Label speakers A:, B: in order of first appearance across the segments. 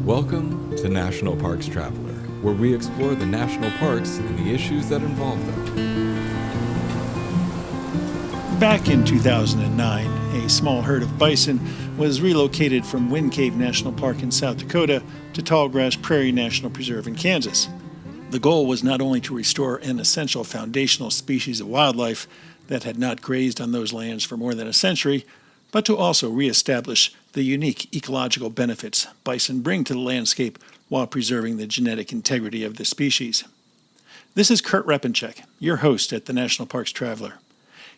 A: Welcome to National Parks Traveler, where we explore the national parks and the issues that involve them.
B: Back in 2009, a small herd of bison was relocated from Wind Cave National Park in South Dakota to Tallgrass Prairie National Preserve in Kansas. The goal was not only to restore an essential foundational species of wildlife that had not grazed on those lands for more than a century, but to also reestablish the unique ecological benefits bison bring to the landscape while preserving the genetic integrity of the species. This is Kurt Repenchek, your host at the National Parks Traveler.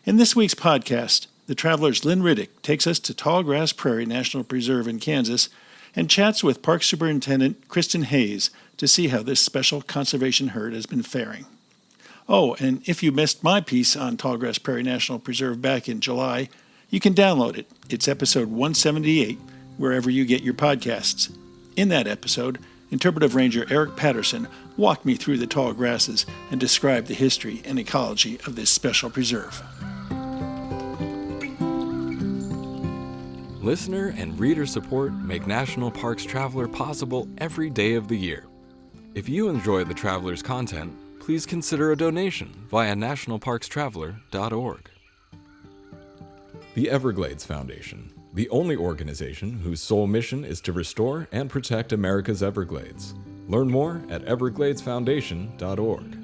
B: In this week's podcast, the Traveler's Lynn Riddick takes us to Tallgrass Prairie National Preserve in Kansas and chats with Park Superintendent Kristen Hase to see how this special conservation herd has been faring. Oh, and if you missed my piece on Tallgrass Prairie National Preserve back in July, you can download it. It's episode 178, wherever you get your podcasts. In that episode, Interpretive Ranger Eric Patterson walked me through the tall grasses and described the history and ecology of this special preserve.
A: Listener and reader support make National Parks Traveler possible every day of the year. If you enjoy the Traveler's content, please consider a donation via nationalparkstraveler.org. The Everglades Foundation, the only organization whose sole mission is to restore and protect America's Everglades. Learn more at evergladesfoundation.org.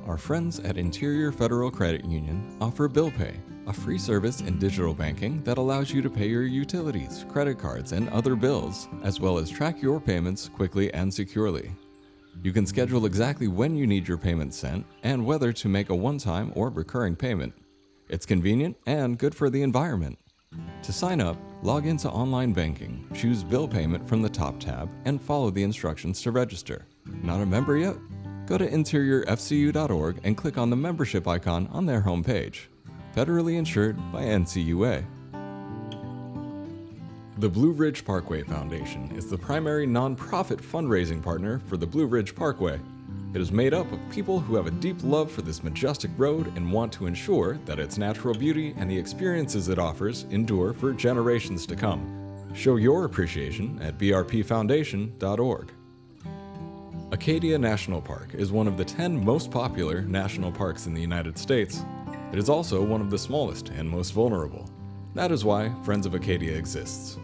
A: Our friends at Interior Federal Credit Union offer Bill Pay, a free service in digital banking that allows you to pay your utilities, credit cards, and other bills, as well as track your payments quickly and securely. You can schedule exactly when you need your payments sent and whether to make a one-time or recurring payment. It's convenient and good for the environment. To sign up, log into online banking, choose bill payment from the top tab, and follow the instructions to register. Not a member yet? Go to interiorfcu.org and click on the membership icon on their homepage. Federally insured by NCUA. The Blue Ridge Parkway Foundation is the primary nonprofit fundraising partner for the Blue Ridge Parkway. It is made up of people who have a deep love for this majestic road and want to ensure that its natural beauty and the experiences it offers endure for generations to come. Show your appreciation at brpfoundation.org. Acadia National Park is one of the 10 most popular national parks in the United States. It is also one of the smallest and most vulnerable. That is why Friends of Acadia exists.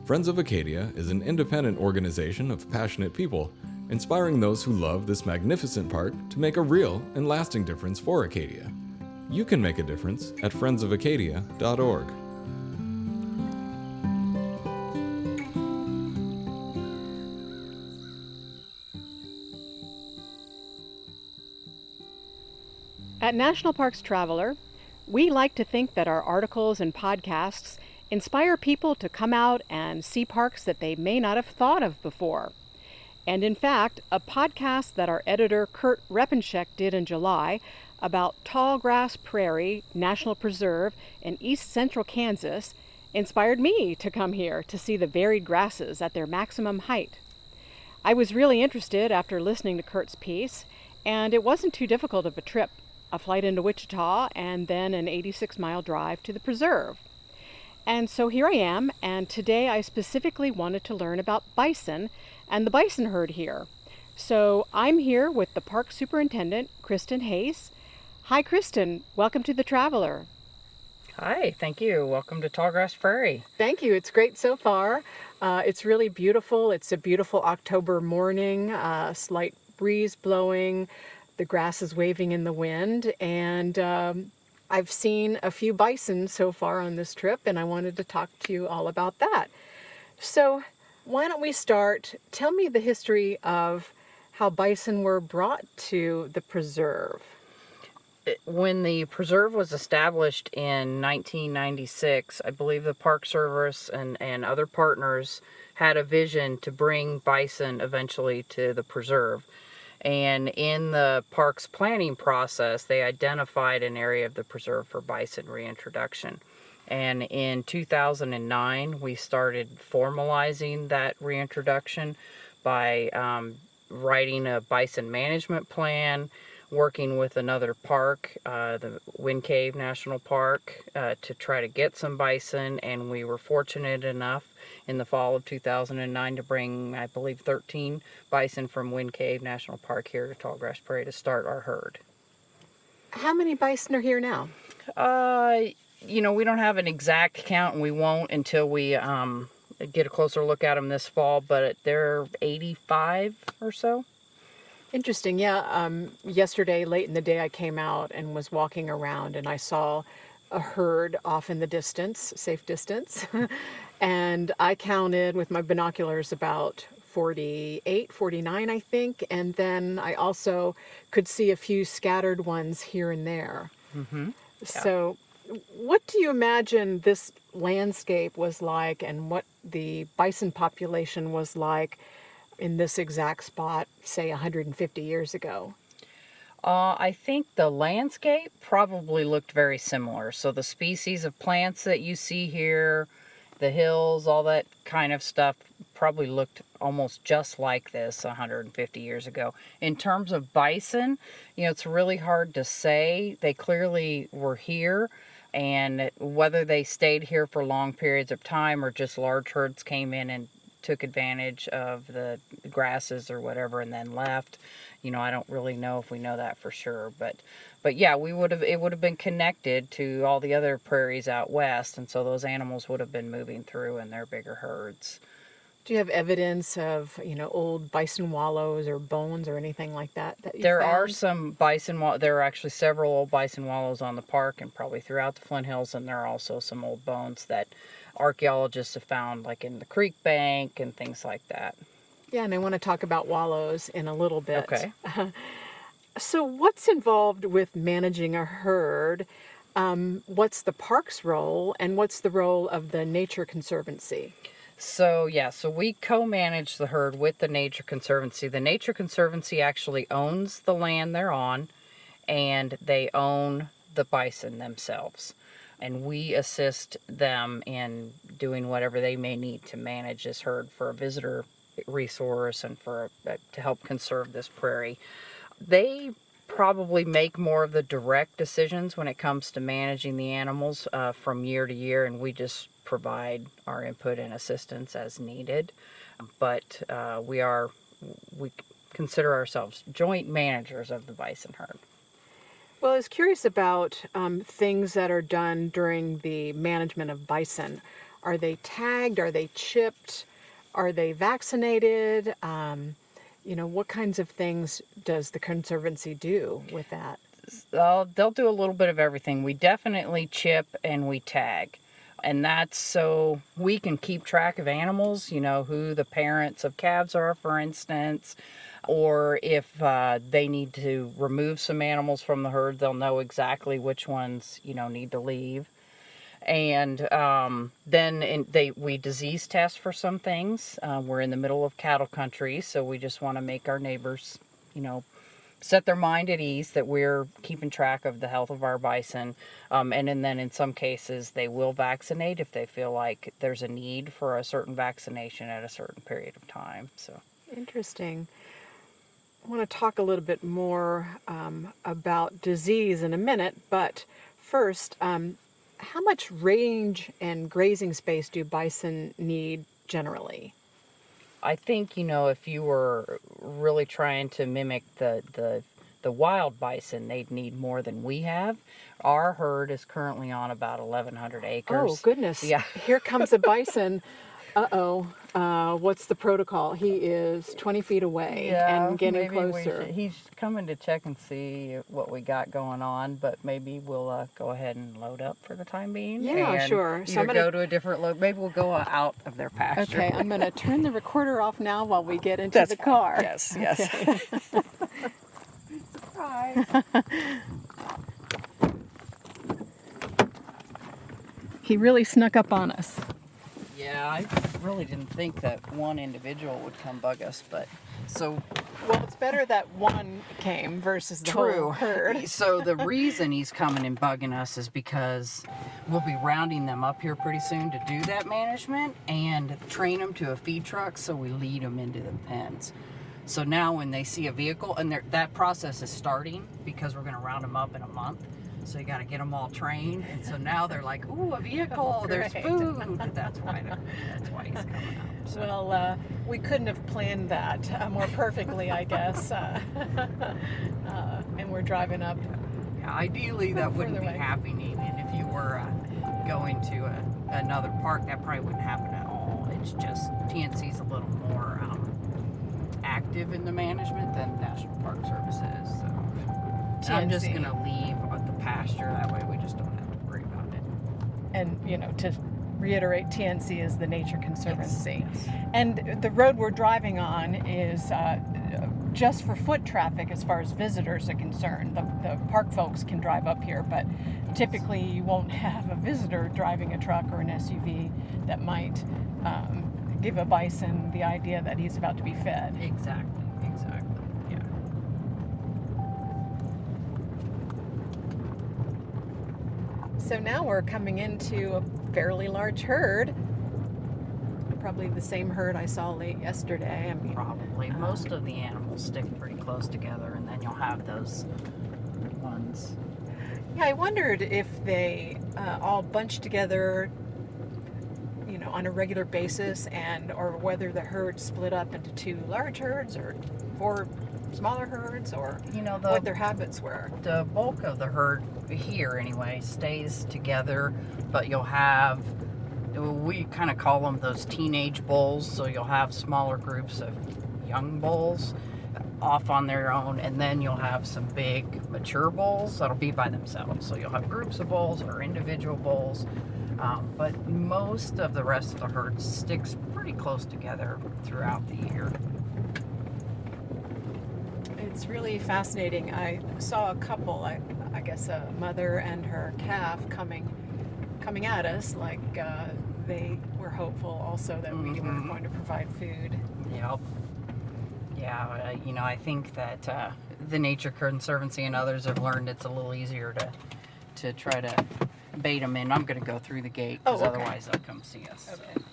A: Friends of Acadia is an independent organization of passionate people inspiring those who love this magnificent park to make a real and lasting difference for Acadia. You can make a difference at friendsofacadia.org.
C: At National Parks Traveler, we like to think that our articles and podcasts inspire people to come out and see parks that they may not have thought of before. And in fact, a podcast that our editor Kurt Repenchek did in July about Tallgrass Prairie National Preserve in east central Kansas inspired me to come here to see the varied grasses at their maximum height. I was really interested after listening to Kurt's piece, and it wasn't too difficult of a trip, a flight into Wichita and then an 86-mile drive to the preserve. And so here I am, and today I specifically wanted to learn about bison and the bison herd here. So I'm here with the Park Superintendent, Kristen Hase. Hi, Kristen. Welcome to the Traveler.
D: Hi, thank you. Welcome to Tallgrass Prairie.
C: Thank you. It's great so far. It's really beautiful. It's a beautiful October morning, slight breeze blowing, the grass is waving in the wind, and I've seen a few bison so far on this trip, and I wanted to talk to you all about that. So why don't we start? Tell me the history of how bison were brought to the preserve.
D: When the preserve was established in 1996, I believe the Park Service and other partners had a vision to bring bison eventually to the preserve. And in the park's planning process, they identified an area of the preserve for bison reintroduction. And in 2009, we started formalizing that reintroduction by writing a bison management plan. working with another park, the Wind Cave National Park, to try to get some bison, and we were fortunate enough in the fall of 2009 to bring, I believe, 13 bison from Wind Cave National Park here to Tallgrass Prairie to start our herd.
C: How many bison are here now?
D: We don't have an exact count, and we won't until we get a closer look at them this fall, but they're 85 or so.
C: Interesting. Yeah. Yesterday, late in the day, I came out and was walking around, and I saw a herd off in the distance, safe distance. And I counted with my binoculars about 48, 49, I think. And then I also could see a few scattered ones here and there.
D: Mm-hmm. Yeah.
C: So what do you imagine this landscape was like, and what the bison population was like in this exact spot, say 150 years ago?
D: I think the landscape probably looked very similar. So the species of plants that you see here, the hills, all that kind of stuff probably looked almost just like this 150 years ago. In terms of bison, it's really hard to say. They clearly were here, and whether they stayed here for long periods of time or just large herds came in and took advantage of the grasses or whatever and then left, I don't really know if we know that for sure. But yeah, it would have been connected to all the other prairies out west, and so those animals would have been moving through in their bigger herds.
C: Do you have evidence of, old bison wallows or bones or anything like that you
D: There
C: found?
D: are some bison there are actually several old bison wallows on the park and probably throughout the Flint Hills, and there are also some old bones that archaeologists have found, like in the creek bank and things like that.
C: Yeah, and I want to talk about wallows in a little bit.
D: Okay.
C: So what's involved with managing a herd? What's the park's role, and what's the role of the Nature Conservancy?
D: So we co-manage the herd with the Nature Conservancy. The Nature Conservancy actually owns the land they're on, and they own the bison themselves. And we assist them in doing whatever they may need to manage this herd for a visitor resource and to help conserve this prairie. They probably make more of the direct decisions when it comes to managing the animals from year to year, and we just provide our input and assistance as needed. But we consider ourselves joint managers of the bison herd.
C: Well, I was curious about things that are done during the management of bison. Are they tagged? Are they chipped? Are they vaccinated? What kinds of things does the Conservancy do with that?
D: They'll do a little bit of everything. We definitely chip and we tag. And that's so we can keep track of animals, who the parents of calves are, for instance, or if they need to remove some animals from the herd, they'll know exactly which ones, need to leave. And then we disease test for some things. We're in the middle of cattle country, so we just want to make our neighbors, set their mind at ease that we're keeping track of the health of our bison. And then in some cases, they will vaccinate if they feel like there's a need for a certain vaccination at a certain period of time. So
C: Interesting. I want to talk a little bit more about disease in a minute, but first, how much range and grazing space do bison need generally?
D: I think, if you were really trying to mimic the wild bison, they'd need more than we have. Our herd is currently on about 1,100 acres.
C: Oh, goodness.
D: Yeah.
C: Here comes a bison. What's the protocol? He is 20 feet away and getting closer.
D: He's coming to check and see what we got going on, but maybe we'll go ahead and load up for the time being.
C: Yeah,
D: and
C: sure.
D: Either go to a different load. Maybe we'll go out of their pasture.
C: Okay, I'm going to turn the recorder off now while we get into the car.
D: Yes, yes.
C: Okay.
D: Surprise.
C: He really snuck up on us.
D: Yeah, I really didn't think that one individual would come bug us, but so...
C: Well, it's better that one came versus the whole herd.
D: So the reason he's coming and bugging us is because we'll be rounding them up here pretty soon to do that management and train them to a feed truck, so we lead them into the pens. So now when they see a vehicle, and that process is starting because we're going to round them up in a month. So you got to get them all trained, and so now they're like, "Ooh, a vehicle! There's
C: great.
D: food." That's why he's coming out. So.
C: Well, we couldn't have planned that more perfectly, I guess. And we're driving up.
D: Yeah, ideally, that wouldn't be
C: away.
D: happening, and if you were going to another park, that probably wouldn't happen at all. It's just TNC's a little more active in the management than National Park Service is. So I'm just going to leave the pasture. That way we just don't have to worry about it.
C: And, to reiterate, TNC is the Nature Conservancy.
D: Yes.
C: And the road we're driving on is just for foot traffic as far as visitors are concerned. The park folks can drive up here, but typically you won't have a visitor driving a truck or an SUV that might give a bison the idea that he's about to be fed.
D: Exactly. Yeah.
C: So now we're coming into a fairly large herd. Probably the same herd I saw late yesterday. I mean,
D: Probably. Most of the animals stick pretty close together, and then you'll have those ones.
C: yeah, I wondered if they all bunch together, on a regular basis, or whether the herd split up into 2 large herds or 4 smaller herds, or what their habits were.
D: The bulk of the herd here, anyway, stays together, but you'll have, we kind of call them those teenage bulls, so you'll have smaller groups of young bulls off on their own, and then you'll have some big mature bulls that'll be by themselves. So you'll have groups of bulls or individual bulls, but most of the rest of the herd sticks pretty close together throughout the year.
C: It's really fascinating. I saw a couple, I guess a mother and her calf coming at us, like they were hopeful also that we were going to provide food.
D: Yep. Yeah, I think that the Nature Conservancy and others have learned it's a little easier to try to bait them in. I'm going to go through the gate because otherwise they'll come see us.
C: Okay.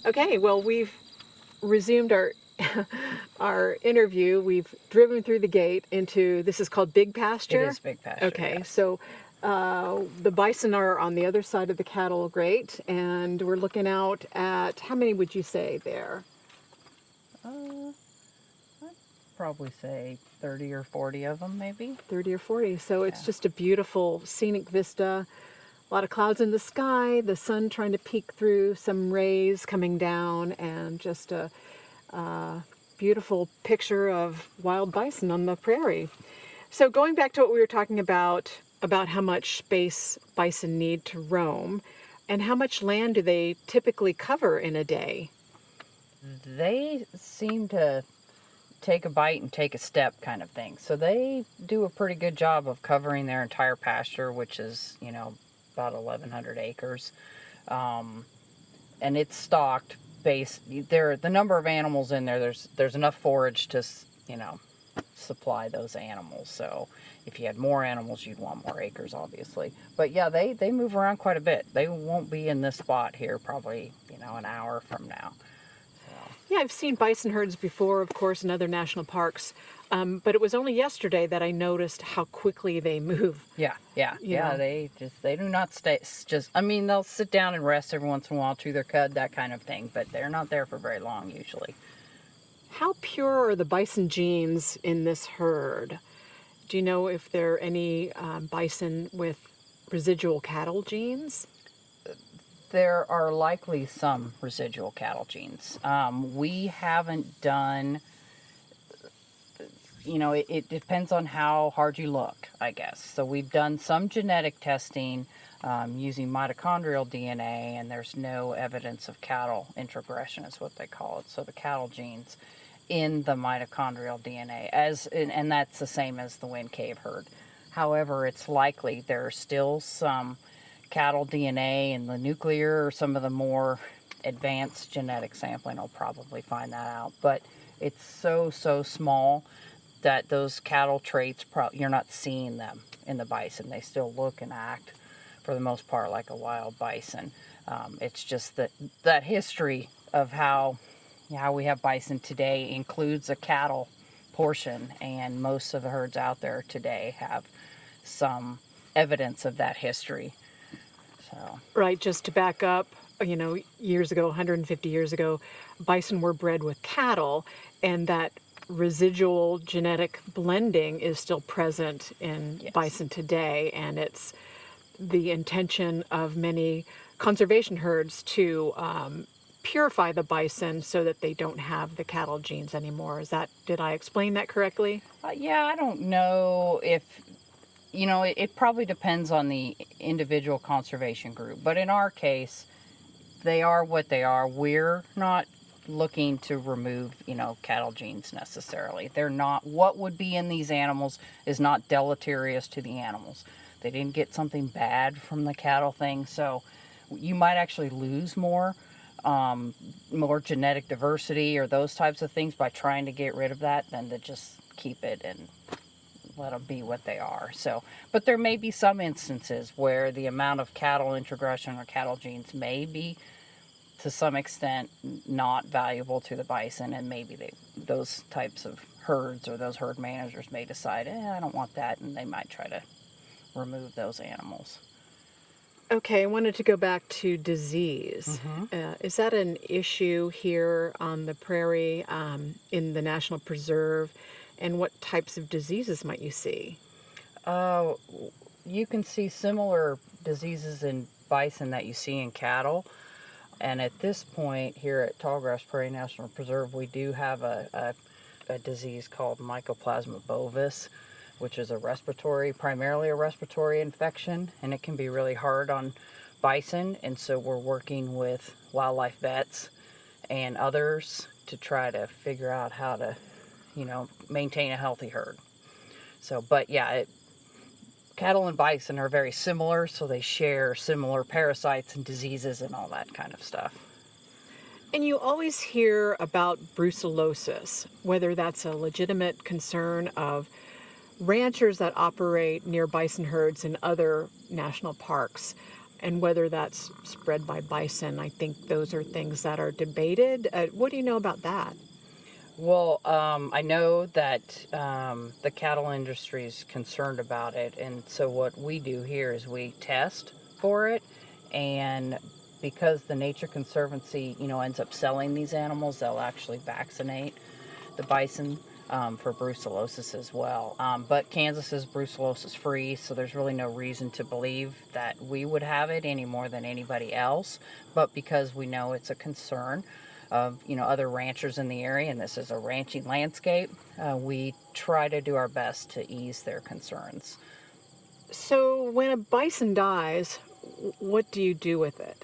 C: Okay, well, we've resumed our interview. We've driven through the gate into, this is called Big Pasture?
D: It is Big Pasture.
C: Okay,
D: yes.
C: so the bison are on the other side of the cattle grate, and we're looking out at, how many would you say there?
D: I'd probably say 30 or 40 of them, maybe.
C: 30 or 40. So it's just a beautiful scenic vista. A lot of clouds in the sky, the sun trying to peek through, some rays coming down, and just a beautiful picture of wild bison on the prairie. So going back to what we were talking about how much space bison need to roam, and how much land do they typically cover in a day?
D: They seem to take a bite and take a step kind of thing. So they do a pretty good job of covering their entire pasture, which is, about 1,100 acres. And it's stocked the number of animals in there's enough forage to, supply those animals. So if you had more animals, you'd want more acres, obviously. But yeah, they move around quite a bit. They won't be in this spot here probably, an hour from now.
C: Yeah, I've seen bison herds before, of course, in other national parks. But it was only yesterday that I noticed how quickly they move.
D: Yeah. They do not stay. They'll sit down and rest every once in a while, chew their cud, that kind of thing. But they're not there for very long usually.
C: How pure are the bison genes in this herd? Do you know if there are any bison with residual cattle genes?
D: There are likely some residual cattle genes. We haven't done, it depends on how hard you look, I guess. So we've done some genetic testing using mitochondrial DNA, and there's no evidence of cattle introgression is what they call it. So the cattle genes in the mitochondrial DNA, and that's the same as the wind cave herd. However, it's likely there are still some cattle DNA in the nuclear, or some of the more advanced genetic sampling will probably find that out. But it's so small that those cattle traits, you're not seeing them in the bison. They still look and act, for the most part, like a wild bison. It's just that history of how how we have bison today includes a cattle portion, and most of the herds out there today have some evidence of that history. So,
C: Right, just to back up, years ago, 150 years ago, bison were bred with cattle, and that residual genetic blending is still present in
D: yes.
C: bison today, and it's the intention of many conservation herds to purify the bison so that they don't have the cattle genes anymore. Did I explain that correctly?
D: Yeah, I don't know if, it probably depends on the individual conservation group. But in our case, they are what they are. We're not looking to remove, cattle genes necessarily. They're not, what would be in these animals is not deleterious to the animals. They didn't get something bad from the cattle thing. So you might actually lose more genetic diversity or those types of things by trying to get rid of that than to just keep it and let them be what they are. So, but there may be some instances where the amount of cattle introgression or cattle genes may be to some extent not valuable to the bison, and maybe those types of herds or those herd managers may decide, I don't want that, and they might try to remove those animals.
C: Okay, I wanted to go back to disease. Is that an issue here on the prairie, in the National Preserve? And what types of diseases might you see?
D: You can see similar diseases in bison that you see in cattle. And at this point here at Tallgrass Prairie National Preserve, we do have a disease called Mycoplasma bovis, which is primarily a respiratory infection, and it can be really hard on bison. And so we're working with wildlife vets and others to try to figure out how to, maintain a healthy herd. So, but yeah, cattle and bison are very similar, so they share similar parasites and diseases and all that kind of stuff.
C: And you always hear about brucellosis, whether that's a legitimate concern of ranchers that operate near bison herds in other national parks, and whether that's spread by bison. I think those are things that are debated. What do you know about that?
D: Well, I know that the cattle industry is concerned about it, and so what we do here is we test for it, and because the Nature Conservancy, ends up selling these animals, they'll actually vaccinate the bison for brucellosis as well. But Kansas is brucellosis free, so there's really no reason to believe that we would have it any more than anybody else. But because we know it's a concern of other ranchers in the area, and this is a ranching landscape, we try to do our best to ease their concerns.
C: So when a bison dies, what do you do with it?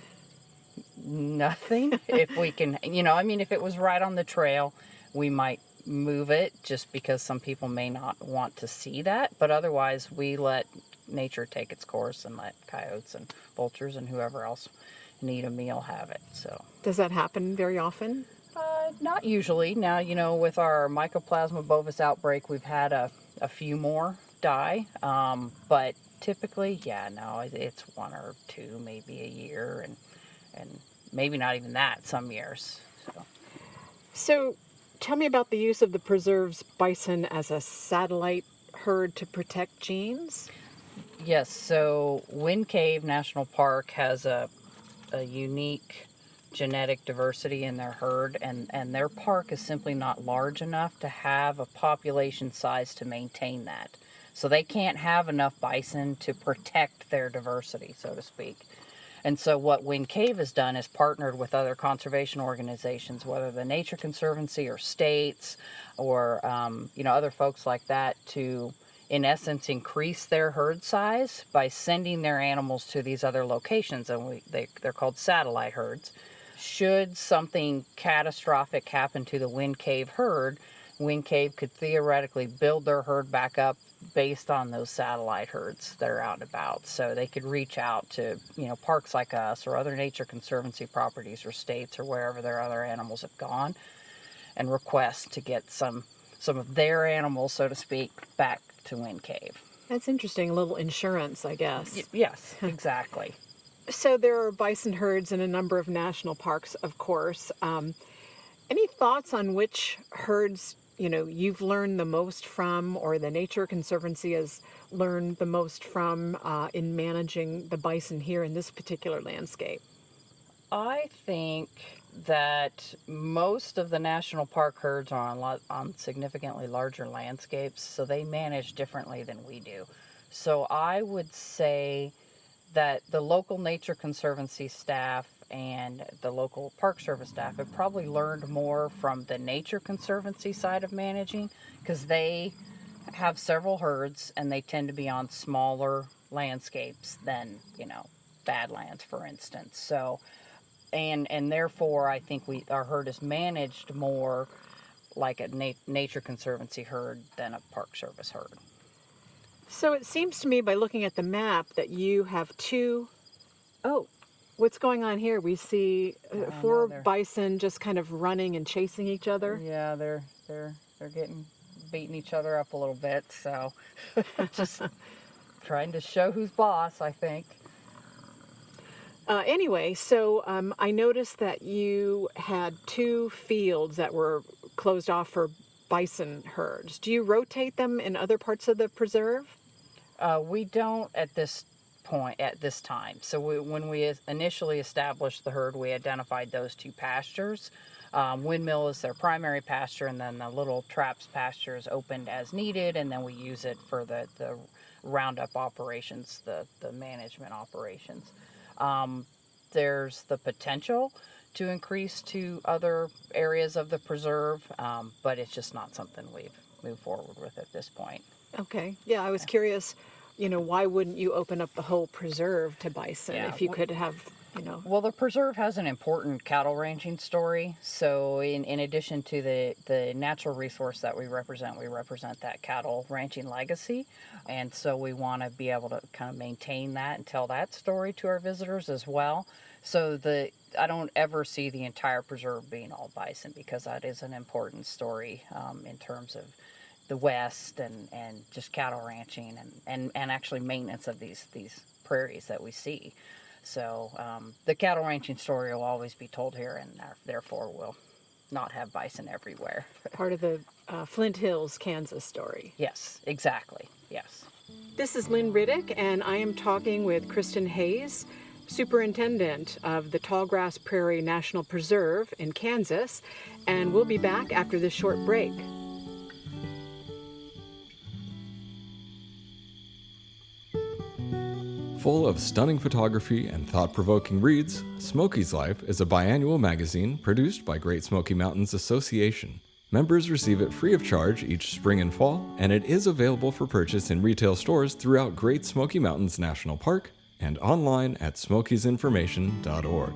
D: Nothing. If we can, if it was right on the trail, we might move it, just because some people may not want to see that. But otherwise, we let nature take its course and let coyotes and vultures and whoever else need a meal have it. So
C: does that happen very often?
D: Not usually. Now, with our Mycoplasma bovis outbreak, we've had a few more die, but typically, it's one or two, maybe a year, and maybe not even that some years.
C: So tell me about the use of the preserve's bison as a satellite herd to protect genes.
D: Yes, so Wind Cave National Park has a unique genetic diversity in their herd, and their park is simply not large enough to have a population size to maintain that. So they can't have enough bison to protect their diversity, so to speak. And so what Wind Cave has done is partnered with other conservation organizations, whether the Nature Conservancy or states or other folks like that, to in essence increase their herd size by sending their animals to these other locations, and they're called satellite herds. Should something catastrophic happen to the Wind Cave herd, Wind Cave could theoretically build their herd back up based on those satellite herds that are out and about. So they could reach out to parks like us or other Nature Conservancy properties or states or wherever their other animals have gone, and request to get some of their animals, so to speak, back to Wind Cave.
C: That's interesting. A little insurance, I guess.
D: Yes, exactly.
C: So there are bison herds in a number of national parks, of course. And Any thoughts on which herds, you've learned the most from, or the Nature Conservancy has learned the most from in managing the bison here in this particular landscape?
D: I think that most of the national park herds are on significantly larger landscapes, so they manage differently than we do. So I would say that the local Nature Conservancy staff and the local Park Service staff have probably learned more from the Nature Conservancy side of managing, because they have several herds and they tend to be on smaller landscapes than, Badlands, for instance. So, and therefore, I think our herd is managed more like a Nature Conservancy herd than a Park Service herd.
C: So it seems to me, by looking at the map, that you have two. Oh, what's going on here? We see four bison just kind of running and chasing each other.
D: Yeah, they're beating each other up a little bit. So just trying to show who's boss, I think.
C: Anyway, so I noticed that you had two fields that were closed off for bison herds. Do you rotate them in other parts of the preserve?
D: We don't at this time. So when we initially established the herd, we identified those two pastures. Windmill is their primary pasture, and then the little traps pasture is opened as needed, and then we use it for the roundup operations, the management operations. There's the potential to increase to other areas of the preserve, but it's just not something we've moved forward with at this point.
C: Okay. Yeah, I was curious, why wouldn't you open up the whole preserve to bison if you could have,
D: Well, the preserve has an important cattle ranching story. So in addition to the natural resource that we represent that cattle ranching legacy. And so we want to be able to kind of maintain that and tell that story to our visitors as well. So I don't ever see the entire preserve being all bison, because that is an important story in terms of the West and just cattle ranching and actually maintenance of these prairies that we see. So the cattle ranching story will always be told here, and therefore will not have bison everywhere.
C: Part of the Flint Hills, Kansas story.
D: Yes, exactly. Yes.
C: This is Lynn Riddick, and I am talking with Kristen Hase, Superintendent of the Tallgrass Prairie National Preserve in Kansas, and we'll be back after this short break.
A: Full of stunning photography and thought-provoking reads, Smoky's Life is a biannual magazine produced by Great Smoky Mountains Association. Members receive it free of charge each spring and fall, and it is available for purchase in retail stores throughout Great Smoky Mountains National Park and online at smokiesinformation.org.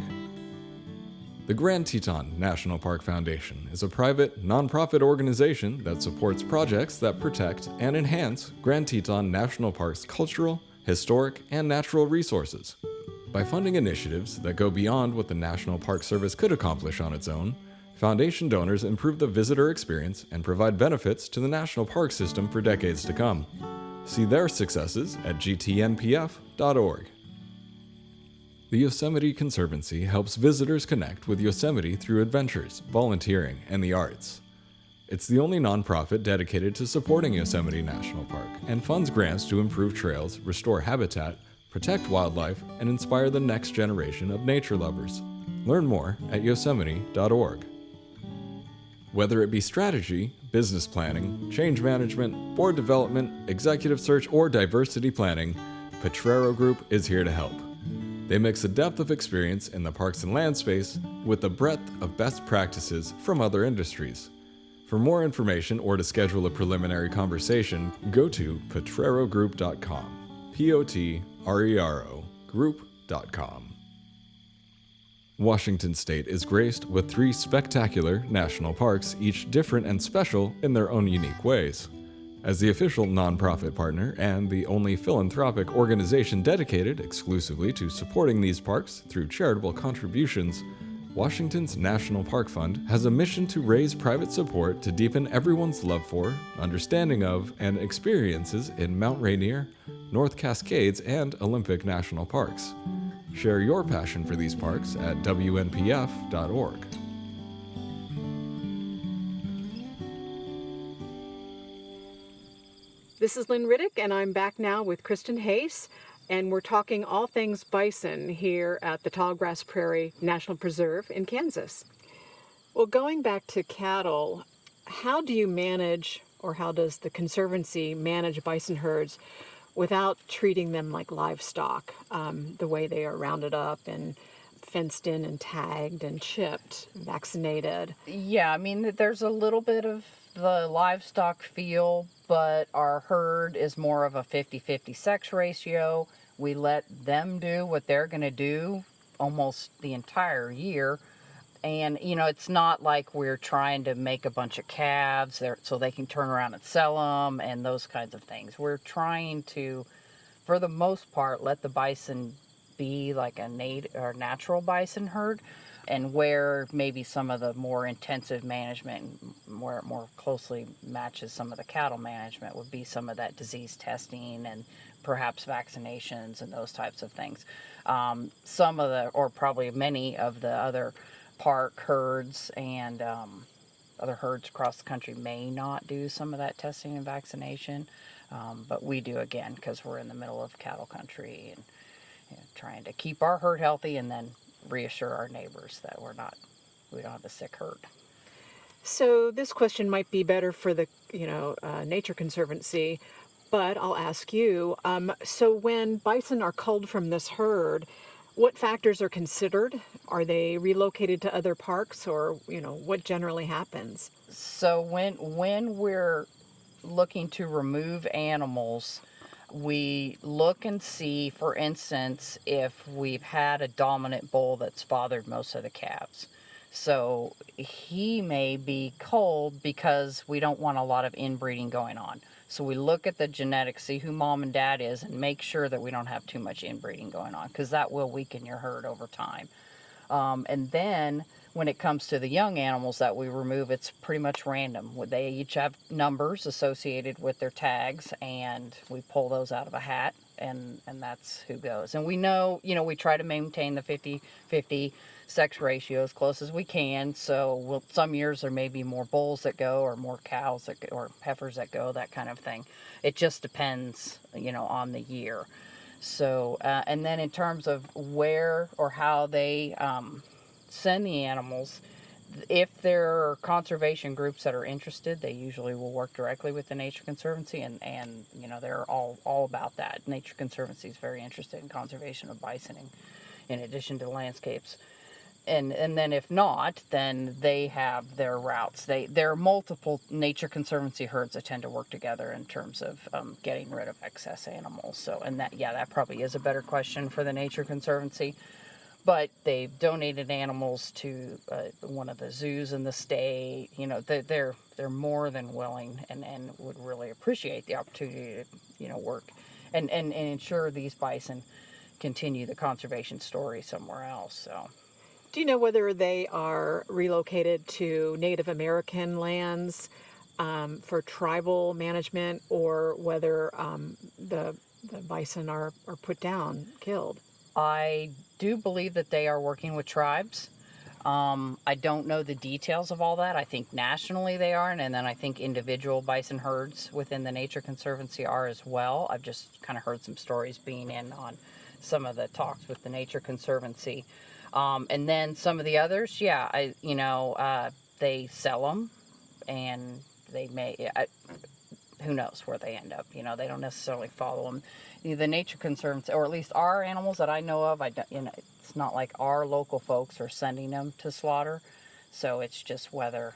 A: The Grand Teton National Park Foundation is a private, nonprofit organization that supports projects that protect and enhance Grand Teton National Park's cultural, historic, and natural resources. By funding initiatives that go beyond what the National Park Service could accomplish on its own, Foundation donors improve the visitor experience and provide benefits to the National Park System for decades to come. See their successes at gtnpf.org. The Yosemite Conservancy helps visitors connect with Yosemite through adventures, volunteering, and the arts. It's the only nonprofit dedicated to supporting Yosemite National Park and funds grants to improve trails, restore habitat, protect wildlife, and inspire the next generation of nature lovers. Learn more at yosemite.org. Whether it be strategy, business planning, change management, board development, executive search, or diversity planning, Potrero Group is here to help. They mix a depth of experience in the parks and land space with the breadth of best practices from other industries. For more information or to schedule a preliminary conversation, go to potrerogroup.com. Potrero group.com. Washington State is graced with 3 spectacular national parks, each different and special in their own unique ways. As the official nonprofit partner and the only philanthropic organization dedicated exclusively to supporting these parks through charitable contributions, Washington's National Park Fund has a mission to raise private support to deepen everyone's love for, understanding of, and experiences in Mount Rainier, North Cascades, and Olympic National Parks. Share your passion for these parks at WNPF.org.
C: This is Lynn Riddick, and I'm back now with Kristen Hase, and we're talking all things bison here at the Tallgrass Prairie National Preserve in Kansas. Well, going back to cattle, how do you manage, or how does the Conservancy manage bison herds without treating them like livestock, the way they are rounded up and fenced in and tagged and chipped, vaccinated?
D: Yeah, I mean, there's a little bit of the livestock feel, but our herd is more of a 50-50 sex ratio. We let them do what they're going to do almost the entire year. And, it's not like we're trying to make a bunch of calves so they can turn around and sell them and those kinds of things. We're trying to, for the most part, let the bison be like a natural bison herd, and where maybe some of the more intensive management, where it more closely matches some of the cattle management, would be some of that disease testing and perhaps vaccinations and those types of things. Some of the, or probably many of the other park herds and other herds across the country may not do some of that testing and vaccination, but we do, again, because we're in the middle of cattle country and trying to keep our herd healthy and then reassure our neighbors that we don't have a sick herd.
C: So this question might be better for the Nature Conservancy, but I'll ask you. So when bison are culled from this herd, what factors are considered? Are they relocated to other parks, or what generally happens?
D: So when we're looking to remove animals, we look and see, for instance, if we've had a dominant bull that's fathered most of the calves. So he may be culled because we don't want a lot of inbreeding going on. So we look at the genetics, see who mom and dad is, and make sure that we don't have too much inbreeding going on, because that will weaken your herd over time. And then when it comes to the young animals that we remove, it's pretty much random. They each have numbers associated with their tags, and we pull those out of a hat, and that's who goes. And we know, we try to maintain the 50-50 sex ratio as close as we can. So some years there may be more bulls that go, or more cows that go, or heifers that go, that kind of thing. It just depends, on the year. So, and then in terms of where or how they send the animals, if there are conservation groups that are interested, they usually will work directly with the Nature Conservancy, and they're all about that. Nature Conservancy is very interested in conservation of bison, in addition to landscapes. And then if not, then they have their routes. There are multiple Nature Conservancy herds that tend to work together in terms of getting rid of excess animals. So, and that probably is a better question for the Nature Conservancy. But they've donated animals to one of the zoos in the state. They're more than willing and would really appreciate the opportunity to work and ensure these bison continue the conservation story somewhere else. So.
C: Do you know whether they are relocated to Native American lands for tribal management, or whether the bison are put down, killed?
D: I do believe that they are working with tribes. I don't know the details of all that. I think nationally they are, and then I think individual bison herds within the Nature Conservancy are as well. I've just kind of heard some stories being in on some of the talks with the Nature Conservancy. And then some of the others, they sell them, and they may, who knows where they end up. They don't necessarily follow them. The Nature Conservancy, or at least our animals that I know of, it's not like our local folks are sending them to slaughter. So it's just whatever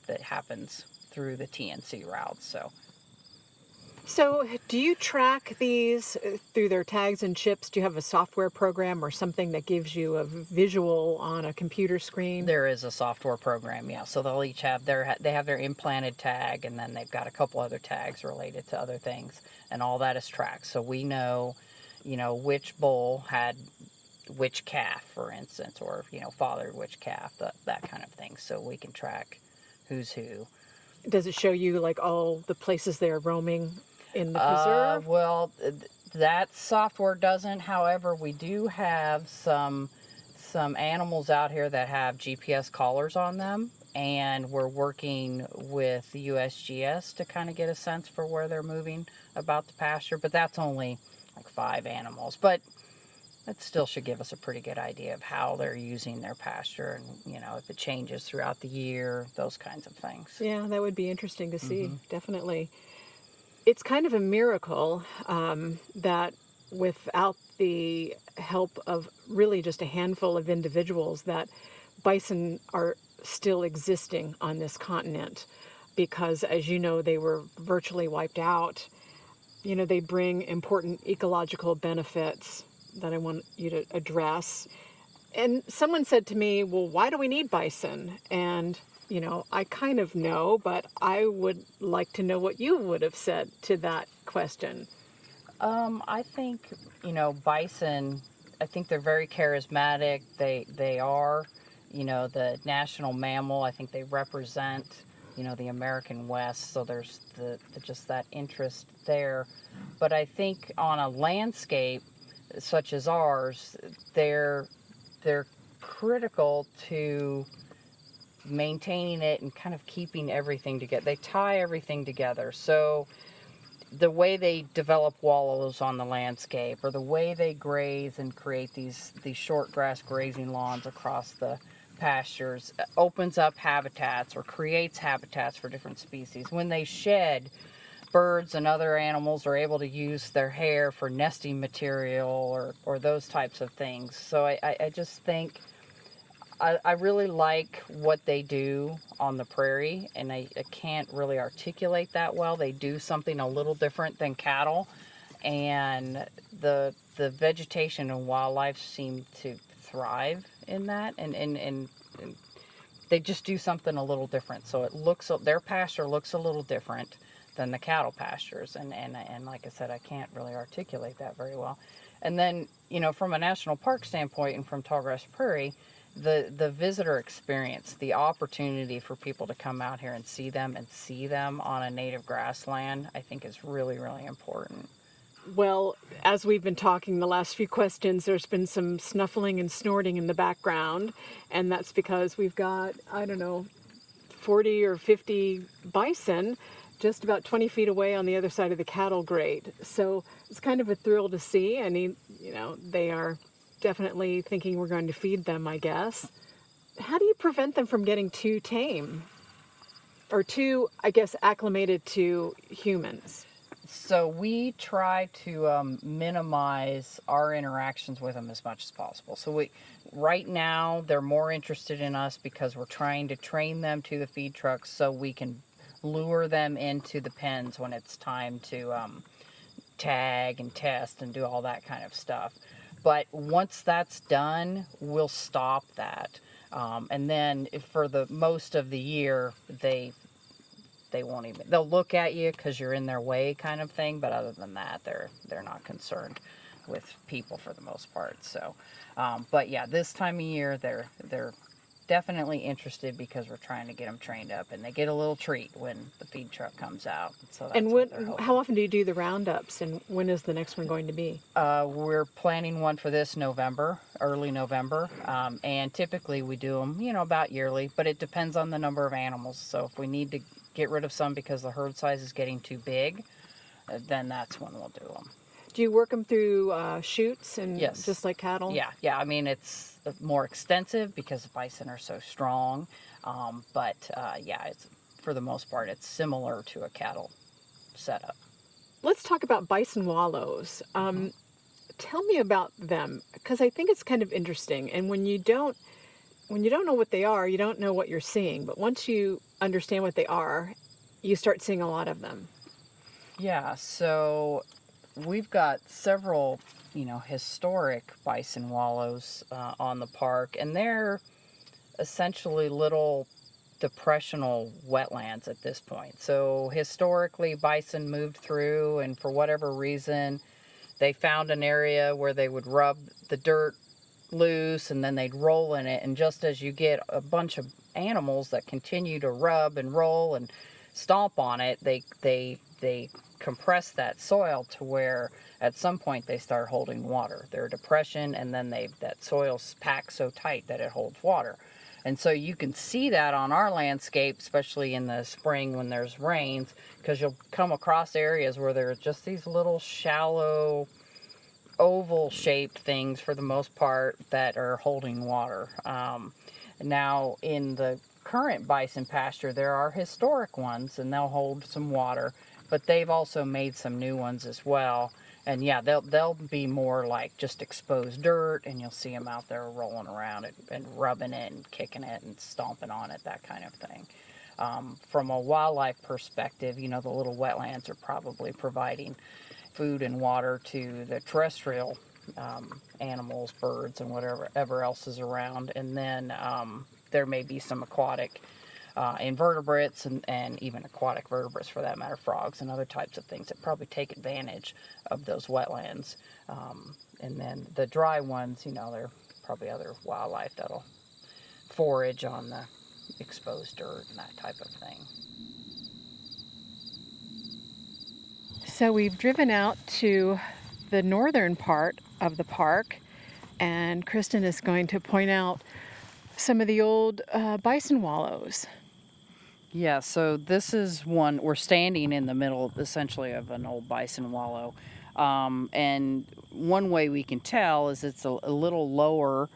D: that happens through the TNC route.
C: So do you track these through their tags and chips? Do you have a software program or something that gives you a visual on a computer screen?
D: There is a software program, yeah. So they'll each have their implanted tag, and then they've got a couple other tags related to other things, and all that is tracked. So we know, which bull had which calf, for instance, or, fathered which calf, that kind of thing. So we can track who's who.
C: Does it show you like all the places they're roaming in the preserve?
D: Well, that software doesn't. However, we do have some animals out here that have GPS collars on them, and we're working with the USGS to kind of get a sense for where they're moving about the pasture. But that's only like 5 animals. But that still should give us a pretty good idea of how they're using their pasture and, if it changes throughout the year, those kinds of things.
C: Yeah, that would be interesting to see, definitely. It's kind of a miracle that without the help of really just a handful of individuals that bison are still existing on this continent because, as you know, they were virtually wiped out. They bring important ecological benefits that I want you to address. And someone said to me, well, why do we need bison? And, I kind of know, but I would like to know what you would have said to that question.
D: I think, bison, I think they're very charismatic. They are, the national mammal. I think they represent, the American West. So there's just that interest there. But I think on a landscape such as ours, they're critical to maintaining it and kind of keeping everything together. They tie everything together. So the way they develop wallows on the landscape, or the way they graze and create these short grass grazing lawns across the pastures, opens up habitats or creates habitats for different species. When they shed, birds and other animals are able to use their hair for nesting material or those types of things. So I just think I really like what they do on the prairie, and I can't really articulate that well. They do something a little different than cattle, and the vegetation and wildlife seem to thrive in that, and they just do something a little different. So their pasture looks a little different than the cattle pastures, and like I said, I can't really articulate that very well. And then, from a national park standpoint and from Tallgrass Prairie, the visitor experience, the opportunity for people to come out here and see them on a native grassland, I think is really, really important.
C: Well, as we've been talking the last few questions, there's been some snuffling and snorting in the background, and that's because we've got, 40 or 50 bison just about 20 feet away on the other side of the cattle grate. So it's kind of a thrill to see, and they are definitely thinking we're going to feed them, I guess. How do you prevent them from getting too tame? Or too, I guess, acclimated to humans?
D: So we try to minimize our interactions with them as much as possible. So right now, they're more interested in us because we're trying to train them to the feed trucks so we can lure them into the pens when it's time to tag and test and do all that kind of stuff. But once that's done, we'll stop that. And then for the most of the year, they won't even, they'll look at you because you're in their way kind of thing. But other than that, they're not concerned with people for the most part. So, but yeah, this time of year, they're definitely interested because we're trying to get them trained up, and they get a little treat when the feed truck comes out. So that's
C: and how often do you do the roundups, and when is the next one going to be?
D: We're planning one for this November, early November, and typically we do them, about yearly, but it depends on the number of animals. So if we need to get rid of some because the herd size is getting too big, then that's when we'll do them.
C: Do you work them through chutes and
D: Yes.
C: just like cattle?
D: Yeah. I mean, it's more extensive because the bison are so strong. But it's, for the most part, it's similar to a cattle setup.
C: Let's talk about bison wallows. Tell me about them, because I think it's kind of interesting. And when you don't know what they are, you don't know what you're seeing. But once you understand what they are, you start seeing a lot of them.
D: Yeah. So we've got several, historic bison wallows on the park, and they're essentially little depressional wetlands at this point. So historically, bison moved through, and for whatever reason, they found an area where they would rub the dirt loose, and then they'd roll in it. And just as you get a bunch of animals that continue to rub and roll and stomp on it, they compress that soil to where at some point they start holding water. They're a depression, and then that soil's packed so tight that it holds water. And so you can see that on our landscape, especially in the spring when there's rains, because you'll come across areas where there are just these little shallow, oval-shaped things for the most part that are holding water. Now, in the current bison pasture, there are historic ones, and they'll hold some water, but they've also made some new ones as well. And yeah, they'll be more like just exposed dirt, and you'll see them out there rolling around and rubbing it and kicking it and stomping on it, that kind of thing. From a wildlife perspective, the little wetlands are probably providing food and water to the terrestrial animals, birds, and whatever else is around. And then there may be some aquatic invertebrates and even aquatic vertebrates, for that matter, frogs and other types of things that probably take advantage of those wetlands. And then the dry ones, there are probably other wildlife that'll forage on the exposed dirt and that type of thing.
C: So we've driven out to the northern part of the park, and Kristen is going to point out some of the old bison wallows.
D: Yeah, so this is one, we're standing in the middle essentially of an old bison wallow. And one way we can tell is it's a little lower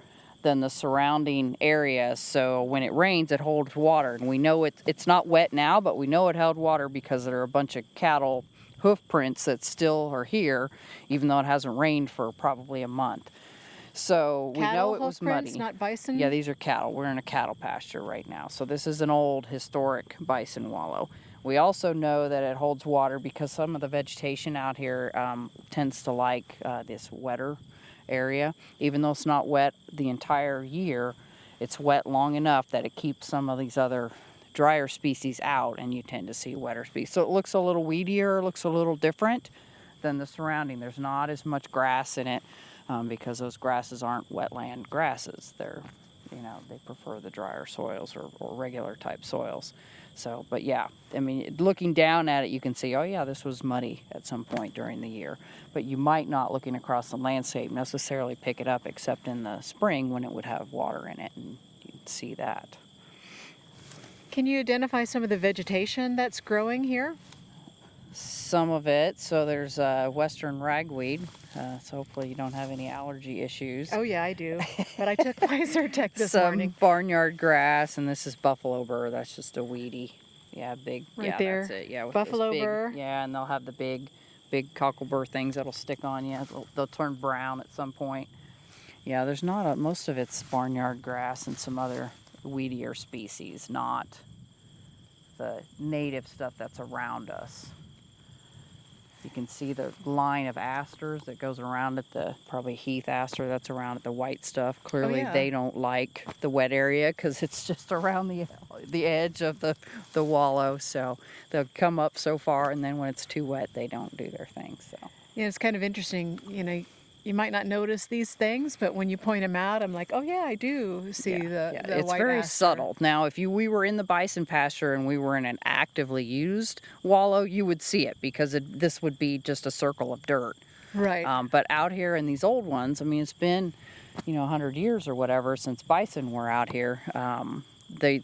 D: than the surrounding area. So when it rains, it holds water. And we know it's not wet now, but we know it held water because there are a bunch of cattle hoof prints that still are here, even though it hasn't rained for probably a month. So we know it was muddy.
C: Cattle, not bison?
D: Yeah, these are cattle. We're in a cattle pasture right now. So this is an old historic bison wallow. We also know that it holds water because some of the vegetation out here tends to like this wetter area. Even though it's not wet the entire year, it's wet long enough that it keeps some of these other drier species out, and you tend to see wetter species. So it looks a little weedier, looks a little different than the surrounding. There's not as much grass in it. Because those grasses aren't wetland grasses. They're, they prefer the drier soils or regular type soils. So, but yeah, I mean, looking down at it, you can see, oh yeah, this was muddy at some point during the year. But you might not, looking across the landscape, necessarily pick it up except in the spring when it would have water in it, and you'd see that.
C: Can you identify some of the vegetation that's growing here?
D: Some of it. So there's western ragweed. So hopefully you don't have any allergy issues.
C: Oh yeah, I do. But I took my Zyrtec this
D: Some
C: morning.
D: barnyard grass, and this is buffalo burr. That's just a weedy, big.
C: Right
D: yeah,
C: there.
D: That's it. Yeah, with
C: Buffalo
D: those big,
C: burr.
D: Yeah, and they'll have the big cocklebur things that'll stick on you. They'll turn brown at some point. Yeah, there's not most of it's barnyard grass and some other weedier species, not the native stuff that's around us. You can see the line of asters that goes around it, probably heath aster that's around it, the white stuff. Clearly they don't like the wet area because it's just around the edge of the wallow. So they'll come up so far, and then when it's too wet, they don't do their thing. So
C: Yeah, it's kind of interesting. You might not notice these things, but when you point them out, I'm like, oh yeah, I do see the
D: it's
C: white
D: very
C: aster.
D: subtle. Now, if we were in the bison pasture and we were in an actively used wallow, you would see it because this would be just a circle of dirt.
C: Right.
D: But out here in these old ones, I mean, it's been 100 years or whatever since bison were out here. They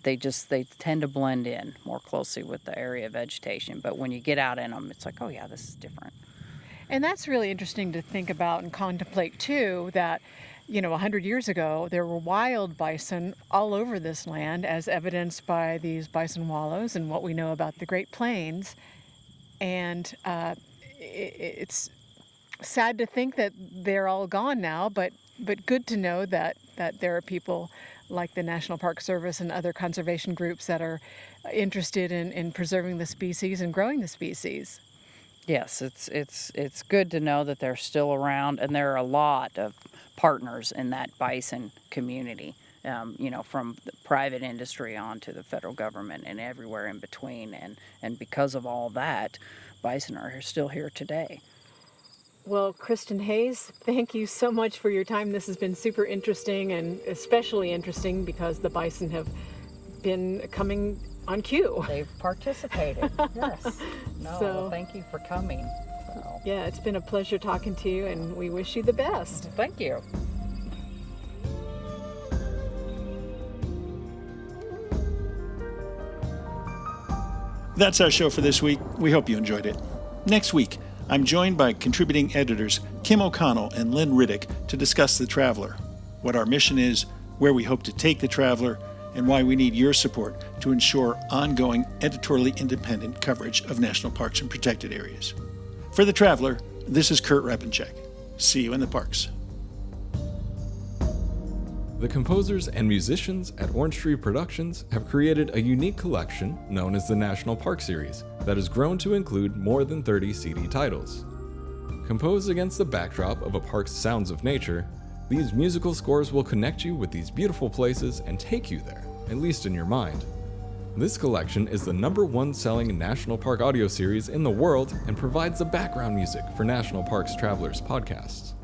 D: tend to blend in more closely with the area vegetation. But when you get out in them, it's like, oh yeah, this is different.
C: And that's really interesting to think about and contemplate too, that 100 years ago there were wild bison all over this land, as evidenced by these bison wallows and what we know about the Great Plains. And it's sad to think that they're all gone now, but good to know that there are people like the National Park Service and other conservation groups that are interested in preserving the species and growing the species.
D: Yes, it's good to know that they're still around, and there are a lot of partners in that bison community, from the private industry on to the federal government and everywhere in between. And because of all that, bison are still here today.
C: Well, Kristen Hase, thank you so much for your time. This has been super interesting, and especially interesting because the bison have been coming on cue.
D: They've participated, yes. Well, thank you for coming.
C: Yeah, it's been a pleasure talking to you, and we wish you the best.
D: Thank you.
B: That's our show for this week. We hope you enjoyed it. Next week, I'm joined by contributing editors Kim O'Connell and Lynn Riddick to discuss The Traveler, what our mission is, where we hope to take The Traveler, and why we need your support to ensure ongoing editorially independent coverage of national parks and protected areas. For The Traveler, this is Kurt Repenchek. See you in the parks.
A: The composers and musicians at Orange Tree Productions have created a unique collection known as the National Park Series that has grown to include more than 30 CD titles. Composed against the backdrop of a park's sounds of nature, these musical scores will connect you with these beautiful places and take you there, at least in your mind. This collection is the #1 selling national park audio series in the world and provides the background music for National Parks Travelers podcasts.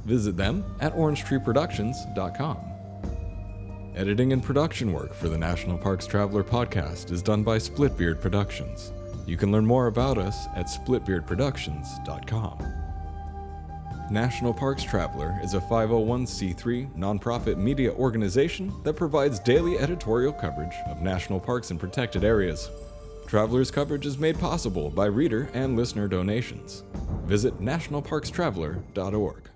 A: Visit them at orangetreeproductions.com. Editing and production work for the National Parks Traveler podcast is done by Splitbeard Productions. You can learn more about us at splitbeardproductions.com. National Parks Traveler is a 501c3 nonprofit media organization that provides daily editorial coverage of national parks and protected areas. Traveler's coverage is made possible by reader and listener donations. Visit nationalparkstraveler.org.